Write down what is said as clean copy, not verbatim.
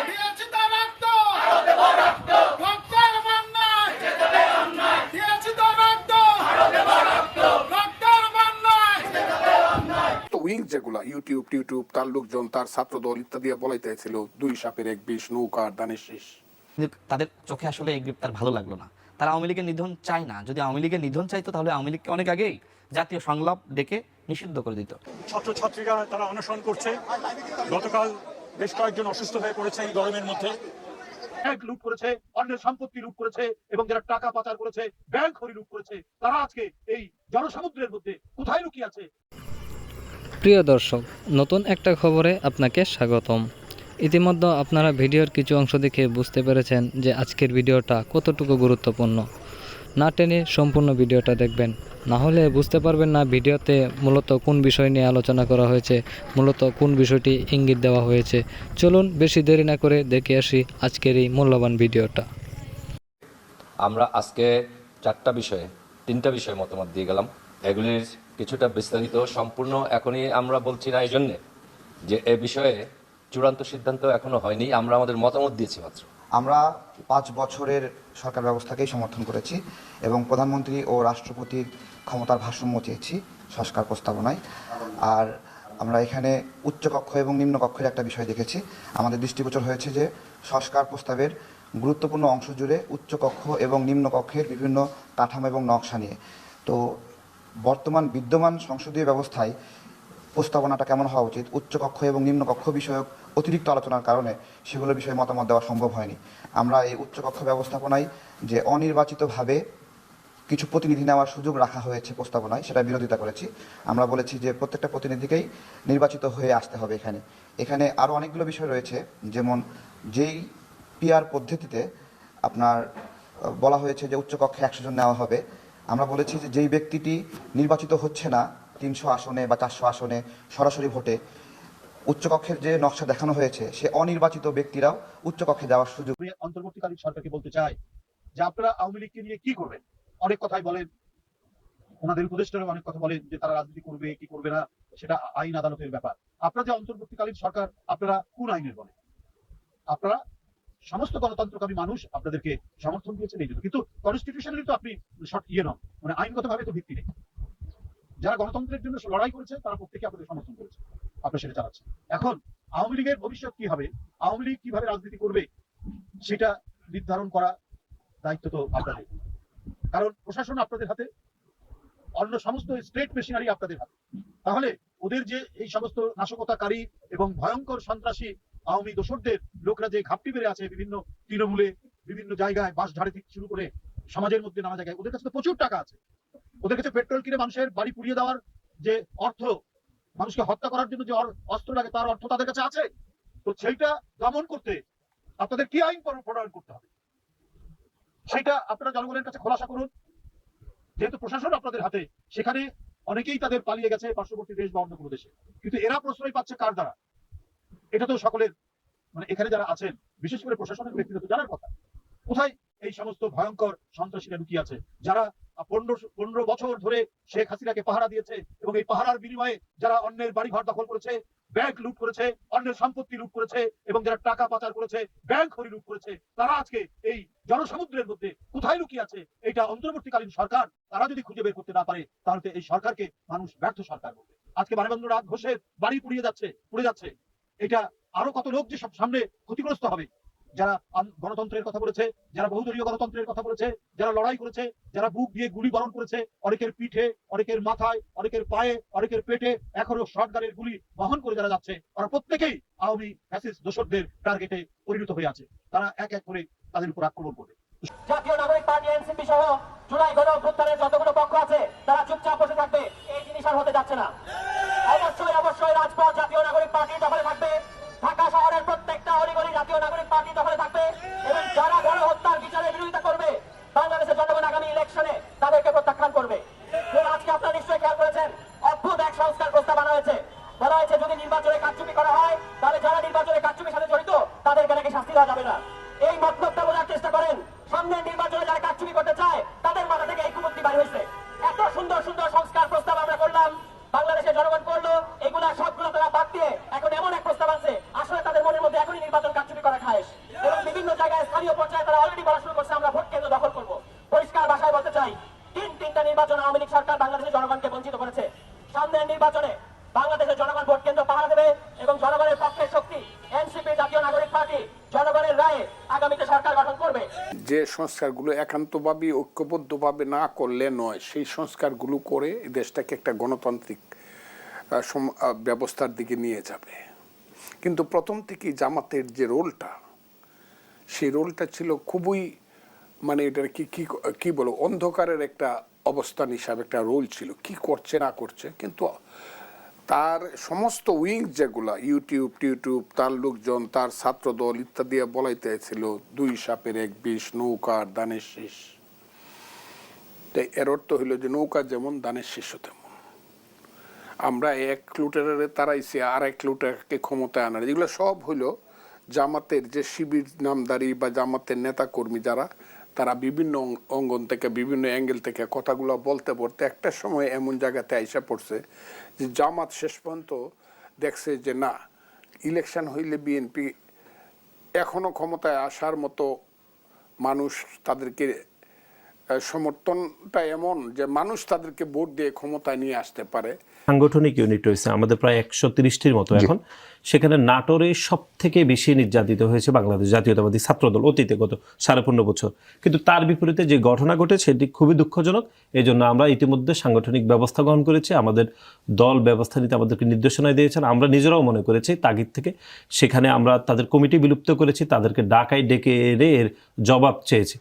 দিয়েছি তার রক্ত, রক্তের বন্যায় দিয়েছি তার রক্ত, রক্তের বন্যায়। তো উইং যেগুলা ইউটিউব তার লোকজন তার ছাত্রদল ইত্যাদি বলাইতেছিল দুই সাপের এক বিষ নৌকার দানের শেষ। তাদের চোখে আসলে এই গ্রেপ্তার ভালো লাগলো না। তারা আওয়ামী লীগের নিধন চায় না। যদি আওয়ামী লীগের নিধন চাইতো তাহলে আওয়ামী লীগকে অনেক আগেই জাতীয় সংলাপ ডেকে নিষিদ্ধ করে দিত। ছাত্রছাত্রীরা তারা অনশন করছে। গতকাল বেশ কয়েকজন অসুস্থ হয়ে পড়েছে এই গরমের মধ্যে। ব্যাংক লুট করেছে, অন্যের সম্পত্তি লুট করেছে এবং যারা টাকা পাচার করেছে, ব্যাংক খড়ি লুট করেছে, তারা আজকে এই জনসমুদ্রের মধ্যে কোথায় লুকিয়ে আছে। প্রিয় দর্শক, নতুন একটা খবরে আপনাকে স্বাগতম। ইতিমধ্যে আপনারা ভিডিওর কিছু অংশ দেখে বুঝতে পেরেছেন যে আজকের ভিডিওটা কতটুকু গুরুত্বপূর্ণ। না টেনে সম্পূর্ণ ভিডিওটা দেখবেন, না হলে বুঝতে পারবেন না ভিডিওতে মূলত কোন বিষয় নিয়ে আলোচনা করা হয়েছে, মূলত কোন বিষয়টি ইঙ্গিত দেওয়া হয়েছে। চলুন বেশি দেরি না করে দেখে আসি আজকের এই মূল্যবান ভিডিওটা। আমরা আজকে তিনটা বিষয়ে মতামত দিয়ে গেলাম। এগুলির কিছুটা বিস্তারিত সম্পূর্ণ এখনই আমরা বলছি না, এই জন্যে যে এ বিষয়ে চূড়ান্ত সিদ্ধান্ত এখনো হয়নি। আমরা আমাদের মতামত দিয়েছি মাত্র। আমরা 5 বছরের সরকার ব্যবস্থাকেই সমর্থন করেছি এবং প্রধানমন্ত্রী ও রাষ্ট্রপতির ক্ষমতার ভারসাম্য চেয়েছি সংস্কার প্রস্তাবনায়। আর আমরা এখানে উচ্চকক্ষ এবং নিম্নকক্ষের একটা বিষয় দেখেছি। আমাদের দৃষ্টিগোচর হয়েছে যে সংস্কার প্রস্তাবের গুরুত্বপূর্ণ অংশ জুড়ে উচ্চকক্ষ এবং নিম্নকক্ষের বিভিন্ন কাঠামো এবং নকশা নিয়ে। তো বিদ্যমান সংসদীয় ব্যবস্থায় প্রস্তাবনাটা কেমন হওয়া উচিত, উচ্চকক্ষ এবং নিম্নকক্ষ বিষয়ক অতিরিক্ত আলোচনার কারণে সেগুলোর বিষয়ে মতামত দেওয়া সম্ভব হয়নি। আমরা এই উচ্চকক্ষ ব্যবস্থাপনায় যে অনির্বাচিতভাবে কিছু প্রতিনিধি নেওয়ার সুযোগ রাখা হয়েছে প্রস্তাবনায়, সেটা বিরোধিতা করেছি। আমরা বলেছি যে প্রত্যেকটা প্রতিনিধিকেই নির্বাচিত হয়ে আসতে হবে। এখানে আরও অনেকগুলো বিষয় রয়েছে, যেমন যেই পিআর পদ্ধতিতে আপনার বলা হয়েছে যে উচ্চকক্ষে 100 জন নেওয়া হবে। আমরা বলেছি যে যেই ব্যক্তিটি নির্বাচিত হচ্ছে না 300 আসনে বা 400 আসনে সরাসরি ভোটে, উচ্চকক্ষের যে নকশা দেখানো হয়েছে সে অনির্বাচিত ব্যক্তিরাও উচ্চকক্ষে যাওয়ার সুযোগ। অন্তর্বর্তীকালীন সরকারকে বলতে চাই যে আপনারা আওয়ামী লীগকে নিয়ে কি করবেন। অনেক কথাই বলেন, ওনাদের উপদেষ্টারা অনেক কথা বলেন যে তারা রাজনীতি করবে কি করবে না, সেটা আইন আদালতের ব্যাপার। আপনারা যে অন্তর্বর্তীকালীন সরকার, আপনারা কোন আইনের বলেন? আপনারা সমস্ত গণতন্ত্রকামী মানুষ আপনাদেরকে সমর্থন দিয়েছেন এই জন্য, কিন্তু কনস্টিটিউশনালি তো আপনি নন, মানে আইনগতভাবে তো ভিত্তি নেই। যারা গণতন্ত্রের জন্য লড়াই করেছে তারা প্রত্যেকে আপনাদের সমর্থন করেছে, আপনারা সেটা চালাচ্ছেন। এখন আওয়ামী লীগের ভবিষ্যৎ কি হবে, আওয়ামী লীগ কিভাবে রাজনীতি করবে, সেটা নির্ধারণ করা দায়িত্ব তো আপনাদের। কারণ প্রশাসন আপনাদের হাতে, অন্য সমস্ত স্টেট মেশিনারি আপনাদের হাতে। তাহলে ওদের যে এই সমস্ত নাশকতাকারী এবং ভয়ঙ্কর সন্ত্রাসী আওয়ামী দোসরদের লোকরা যে ঘাপটি বেড়ে আছে বিভিন্ন তৃণমূলে, বিভিন্ন জায়গায় বাসঝাড়ে থেকে শুরু করে সমাজের মধ্যে নানা জায়গায়, ওদের কাছে তো প্রচুর টাকা আছে। ওদের কাছে পেট্রোল কিনে মানুষের বাড়ি পুড়িয়ে দেওয়ার যে অর্থ, মানুষকে হত্যা করার জন্য যে অস্ত্র লাগে তার অর্থ তাদের কাছে আছে। তো সেইটা দমন করতে আপনাদের কি আইন প্রণয়ন করতে হবে, সেটা আপনারা জনগণের কাছে খোলাসা করুন। যেহেতু প্রশাসন আপনাদের হাতে, সেখানে অনেকেই তাদের পালিয়ে গেছে পার্শ্ববর্তী দেশ বা অন্য কোনো দেশে, কিন্তু এরা প্রশ্রয় পাচ্ছে কার দ্বারা? এটা তো সকলের, মানে এখানে যারা আছেন বিশেষ করে প্রশাসনের ব্যক্তিগত জানার কথা, কোথায় এই সমস্ত ভয়ঙ্কর সন্ত্রাসীরা লুকিয়ে আছে, যারা 15 বছর ধরে শেখ হাসিনাকে পাহারা দিয়েছে এবং এই পাহারার বিনিময়ে যারা অন্যের বাড়িঘর দখল করেছে, ব্যাংক লুট করেছে, অন্যের সম্পত্তি লুট করেছে এবং যারা টাকা পাচার করেছে, ব্যাংক খড়ি লুট করেছে, তারা আজকে এই জনসমুদ্রের মধ্যে কোথায় লুকিয়ে আছে। এটা অন্তর্বর্তীকালীন সরকার তারা যদি খুঁজে বের করতে না পারে, তাহলে এই সরকারকে মানুষ ব্যর্থ সরকার বলবে। আজকে মানবেন্দ্র নাথ ঘোষের বাড়ি পুড়ে যাচ্ছে, এটা আরো কত লোক যে সব সামনে ক্ষতিগ্রস্ত হবে। যারা গণতন্ত্রের কথা বলেছে, যারা বহুদলীয় গণতন্ত্রের কথা বলেছে, যারা লড়াই করেছে, যারা বুক দিয়ে গুলি বরণ করেছে, অনেকের পিঠে, অনেকের মাথায়, অনেকের পায়ে, অনেকের পেটে এখনো শটগানের গুলি বহন করে যারা যাচ্ছে, ওরা প্রত্যেকেই আওয়ামী ফ্যাসিস্ট দোসরদের টার্গেটে পরিণত হয়ে আছে। তারা এক এক করে তাদের উপর আক্রমণ করবে। জাতীয় নাগরিক পার্টি এনসিপি সহ জুলাই গণঅভ্যুত্থানের যতগুলো পক্ষ আছে তারা চুপচাপ বসে থাকবে, এই জিনিস আর হতে যাচ্ছে না। অবশ্যই রাজপথ জাতীয় নাগরিক পার্টি দখলে থাকবে। ঢাকা শহরের প্রত্যেকটা অলিগলি জাতীয় নাগরিক পার্টি দখলে থাকবে এবং যারা গণহত্যার বিচারের বিরোধিতা করবে, বাংলাদেশের জনগণ আগামী ইলেকশনে তাদেরকে প্রত্যাখ্যান করবে। আজকে আপনারা নিশ্চয়ই খেয়াল করেছেন, অদ্ভুত এক সংস্কার প্রস্তাব আনা হয়েছে। বলা হয়েছে যদি নির্বাচনে কারচুপি করা হয়, তাহলে যারা নির্বাচনে কারচুপির সাথে জড়িত তাদেরকে নাকি শাস্তি দেওয়া যাবে না। এই মতলবটা বোঝার চেষ্টা করেন। সামনের নির্বাচনে যারা কারচুপি করতে চায় তাদের মাথা থেকে এই কুমুক্তি বাড়ি হয়েছে। এত সুন্দর সুন্দর সংস্কার প্রস্তাব আমরা করলাম, বাংলাদেশের জনগণ করলো, এগুলা সবগুলো তারা বাদ দিয়ে এখন এমন এক প্রস্তাব আছে আসলে তাদের মনে যে সংস্কারগুলো একান্তভাবে ঐক্যবদ্ধভাবে না করলে নয়, সেই সংস্কারগুলো করে এই দেশটাকে একটা গণতান্ত্রিক ব্যবস্থার দিকে নিয়ে যাবে। কিন্তু প্রথম থেকেই জামাতের যে রোলটা, সেই রোলটা ছিল খুবই মানে এটার কি বলো অন্ধকারের একটা অবস্থান হিসাবে একটা রোল ছিল, কি করছে না করছে। কিন্তু তার সমস্ত উইংস যেগুলা ইউটিউব তার লোকজন, তার ছাত্রদল ইত্যাদি বলাইতেছিল 2 সাপের 1 বিষ, নৌকার দানের শীষ। তাই এর অর্থ হইল যে নৌকা যেমন দানের শীষও তেমন। আমরা 1 লুটেরারে তারাইছি আর 1 লুটেরাকে ক্ষমতায় আনার, এগুলো সব হইলো জামাতের যে শিবির নামদারি বা জামাতের নেতা কর্মী যারা, তারা বিভিন্ন অঙ্গন থেকে বিভিন্ন অ্যাঙ্গেল থেকে কথাগুলো বলতে বলতে একটা সময় এমন জায়গাতে আইসা পড়ছে যে জামাত শেষ পর্যন্ত দেখছে যে না, ইলেকশন হইলে বিএনপি এখনো ক্ষমতায় আসার মতো মানুষ তাদেরকে সমর্থনটা এমন যে মানুষ তাদেরকে ভোট দিয়ে ক্ষমতায় নিয়ে আসতে পারে। সাংগঠনিক ইউনিট রয়েছে আমাদের প্রায় 130টির মতো এখন। সেখানে নাটোরে সব থেকে বেশি নির্যাতিত হয়েছে বাংলাদেশ জাতীয়তাবাদী ছাত্রদল অতীতে গত 15.5 বছর। কিন্তু তার বিপরীতে যে ঘটনা ঘটেছে সেটি খুবই দুঃখজনক। এই জন্য আমরা ইতিমধ্যে সাংগঠনিক ব্যবস্থা গ্রহণ করেছি। আমাদের দল ব্যবস্থা নিতে আমাদেরকে নির্দেশনা দিয়েছেন। আমরা নিজেরাও মনে করেছি তাগিদ থেকে সেখানে আমরা তাদের কমিটি বিলুপ্ত করেছি, তাদেরকে ডাকায় ডেকে এর জবাব চেয়েছি।